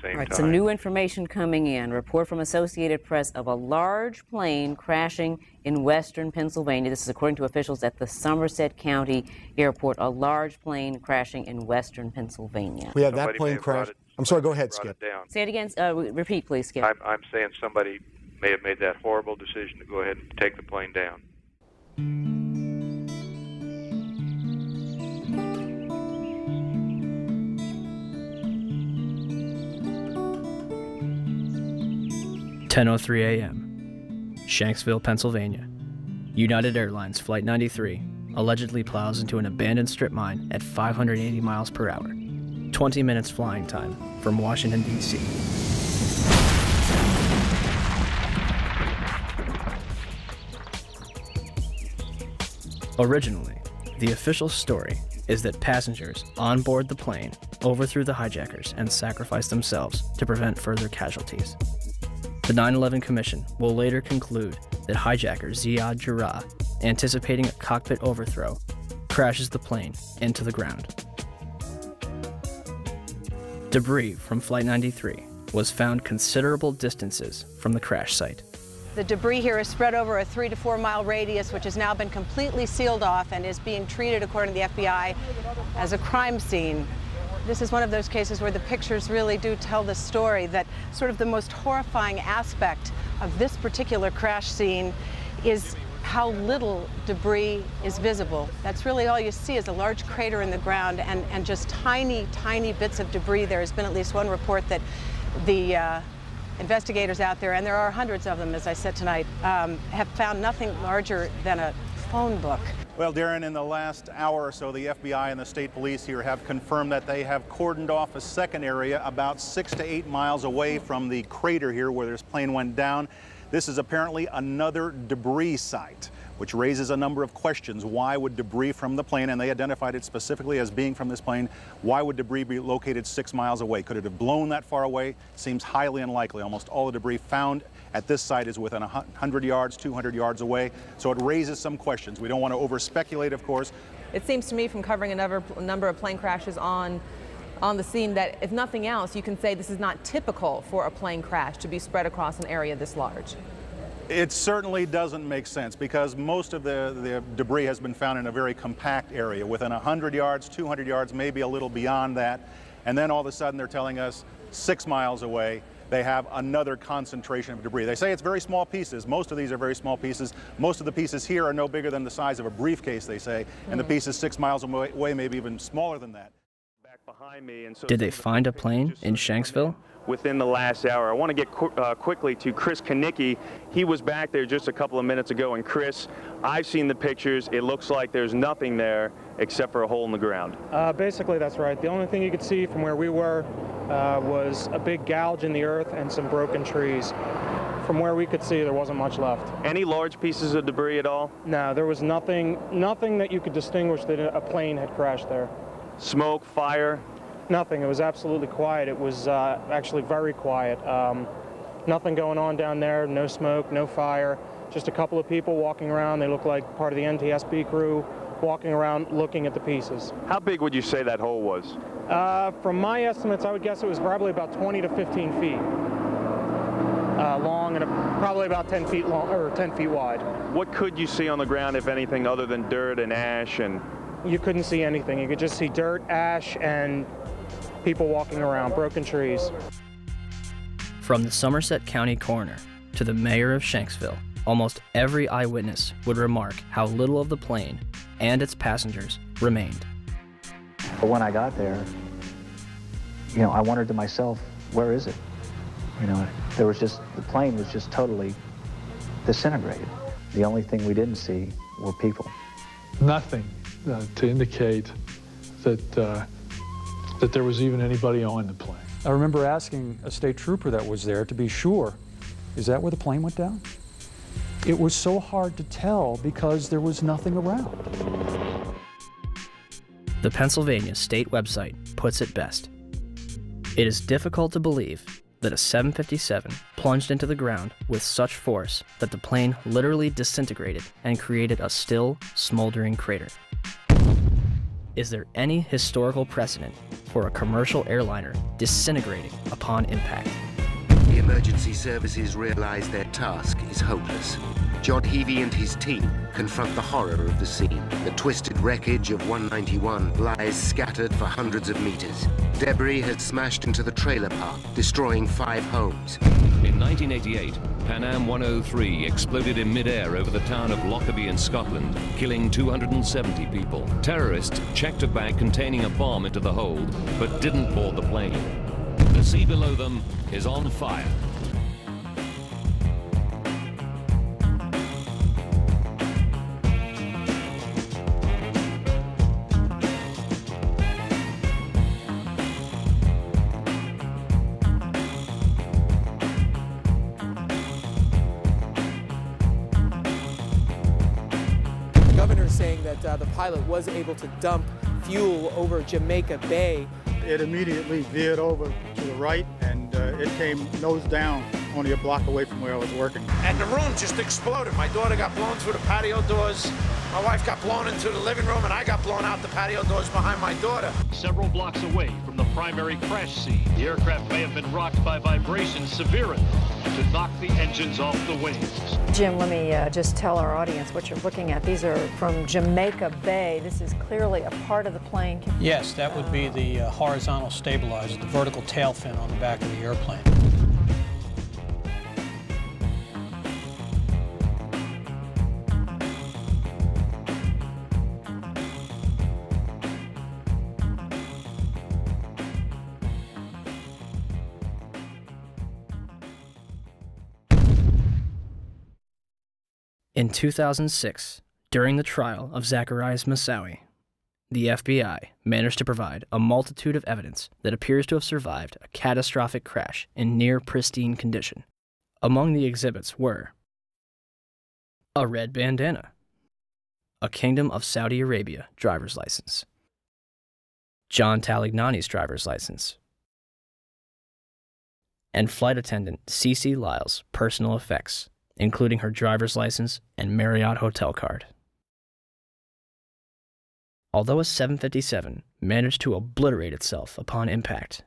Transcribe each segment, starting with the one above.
same All right, time. some new information coming in. Report from Associated Press of a large plane crashing in western Pennsylvania. This is according to officials at the Somerset County Airport. A large plane crashing in western Pennsylvania. We had that plane crash. I'm sorry, go ahead, Skip. Say it again. Repeat, please, Skip. I'm saying somebody may have made that horrible decision to go ahead and take the plane down. 10:03 a.m., Shanksville, Pennsylvania. United Airlines Flight 93 allegedly plows into an abandoned strip mine at 580 miles per hour. 20 minutes flying time from Washington, D.C. Originally, the official story is that passengers on board the plane overthrew the hijackers and sacrificed themselves to prevent further casualties. The 9/11 Commission will later conclude that hijacker Ziad Jarrah, anticipating a cockpit overthrow, crashes the plane into the ground. Debris from Flight 93 was found considerable distances from the crash site. The debris here is spread over a 3 to 4 mile radius, which has now been completely sealed off and is being treated, according to the FBI, as a crime scene. This is one of those cases where the pictures really do tell the story, that sort of the most horrifying aspect of this particular crash scene is how little debris is visible. That's really all you see is a large crater in the ground and just tiny, tiny bits of debris. There has been at least one report that the investigators out there, and there are hundreds of them, as I said tonight, have found nothing larger than a phone book. Well, Darren, in the last hour or so, the FBI and the state police here have confirmed that they have cordoned off a second area about 6 to 8 miles away from the crater here where this plane went down. This is apparently another debris site, which raises a number of questions. Why would debris from the plane, and they identified it specifically as being from this plane, why would debris be located 6 miles away? Could it have blown that far away? Seems highly unlikely. Almost all the debris found at this site is within 100 yards, 200 yards away. So it raises some questions. We don't want to over-speculate, of course. It seems to me, from covering a number of plane crashes on the scene, that if nothing else, you can say this is not typical for a plane crash to be spread across an area this large. It certainly doesn't make sense because most of the debris has been found in a very compact area, within 100 yards, 200 yards, maybe a little beyond that. And then all of a sudden they're telling us 6 miles away they have another concentration of debris. They say it's very small pieces. Most of these are very small pieces. Most of the pieces here are no bigger than the size of a briefcase, they say, and the pieces 6 miles away, maybe even smaller than that. Did they find a plane in Shanksville? Within the last hour. I want to get quickly to Chris Kanicki. He was back there just a couple of minutes ago, and Chris, I've seen the pictures. It looks like there's nothing there except for a hole in the ground. Basically, that's right. The only thing you could see from where we were was a big gouge in the earth and some broken trees. From where we could see, there wasn't much left. Any large pieces of debris at all? No, there was nothing that you could distinguish that a plane had crashed there. Smoke, fire? Nothing. It was absolutely quiet. It was actually very quiet. Nothing going on down there, no smoke, no fire, just a couple of people walking around. They look like part of the NTSB crew walking around looking at the pieces. How big would you say that hole was? From my estimates, I would guess it was probably about 20 to 15 feet long and probably about 10 feet long, or 10 feet wide. What could you see on the ground, if anything, other than dirt and ash? And you couldn't see anything. You could just see dirt, ash, and people walking around, broken trees. From the Somerset County coroner to the mayor of Shanksville, almost every eyewitness would remark how little of the plane and its passengers remained. But when I got there, I wondered to myself, where is it? There was just, the plane was just totally disintegrated. The only thing we didn't see were people. Nothing to indicate that that there was even anybody on the plane. I remember asking a state trooper that was there to be sure, is that where the plane went down? It was so hard to tell because there was nothing around. The Pennsylvania state website puts it best. It is difficult to believe that a 757 plunged into the ground with such force that the plane literally disintegrated and created a still, smoldering crater. is there any historical precedent for a commercial airliner disintegrating upon impact? The emergency services realize their task is hopeless. John Heavey and his team confront the horror of the scene. The twisted wreckage of 191 lies scattered for hundreds of meters. Debris has smashed into the trailer park, destroying 5 homes. In 1988, Pan Am 103 exploded in mid-air over the town of Lockerbie in Scotland, killing 270 people. Terrorists checked a bag containing a bomb into the hold, but didn't board the plane. The sea below them is on fire. The governor is saying that the pilot was able to dump fuel over Jamaica Bay. It immediately veered over to the right, and it came nose down, only a block away from where I was working. And the room just exploded. My daughter got blown through the patio doors. My wife got blown into the living room, and I got blown out the patio doors behind my daughter. Several blocks away from the primary crash scene, the aircraft may have been rocked by vibrations severe enough to knock the engines off the wings. Jim, let me just tell our audience what you're looking at. These are from Jamaica Bay. This is clearly a part of the plane. Yes, that would be the horizontal stabilizer, the vertical tail fin on the back of the airplane. In 2006, during the trial of Zacharias Moussaoui, the FBI managed to provide a multitude of evidence that appears to have survived a catastrophic crash in near pristine condition. Among the exhibits were a red bandana, a Kingdom of Saudi Arabia driver's license, John Talignani's driver's license, and flight attendant Cece Lyle's personal effects, including her driver's license and Marriott hotel card. Although a 757 managed to obliterate itself upon impact,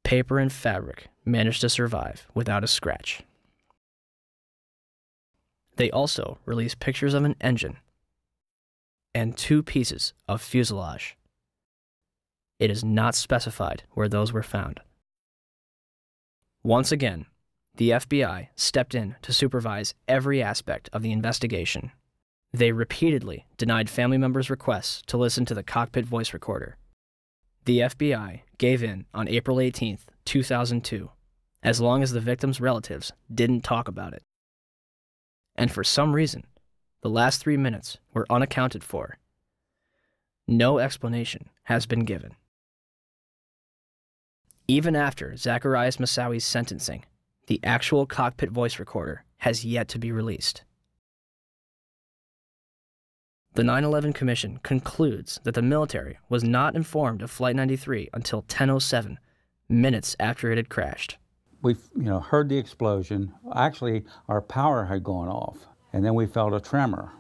paper and fabric managed to survive without a scratch. They also released pictures of an engine and 2 pieces of fuselage. It is not specified where those were found. Once again, the FBI stepped in to supervise every aspect of the investigation. They repeatedly denied family members' requests to listen to the cockpit voice recorder. The FBI gave in on April 18, 2002, as long as the victims' relatives didn't talk about it. And for some reason, the last 3 minutes were unaccounted for. No explanation has been given. Even after Zacharias Moussaoui's sentencing, the actual cockpit voice recorder has yet to be released. The 9/11 Commission concludes that the military was not informed of Flight 93 until 10:07, minutes after it had crashed. We heard the explosion. Actually, our power had gone off, and then we felt a tremor.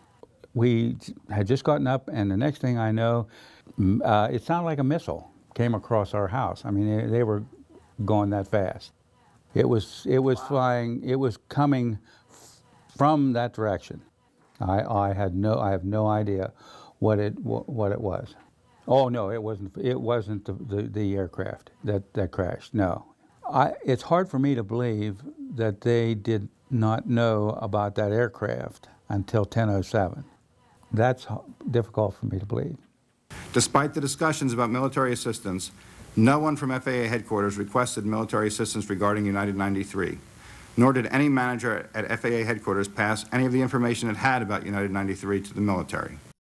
We had just gotten up, and the next thing I know, it sounded like a missile came across our house. I mean, they were going that fast. It was flying. It was coming from that direction. I have no idea what it was. Oh no, it wasn't. It wasn't the aircraft that crashed. No, it's hard for me to believe that they did not know about that aircraft until 10:07. That's difficult for me to believe. Despite the discussions about military assistance, no one from FAA headquarters requested military assistance regarding United 93, nor did any manager at FAA headquarters pass any of the information it had about United 93 to the military.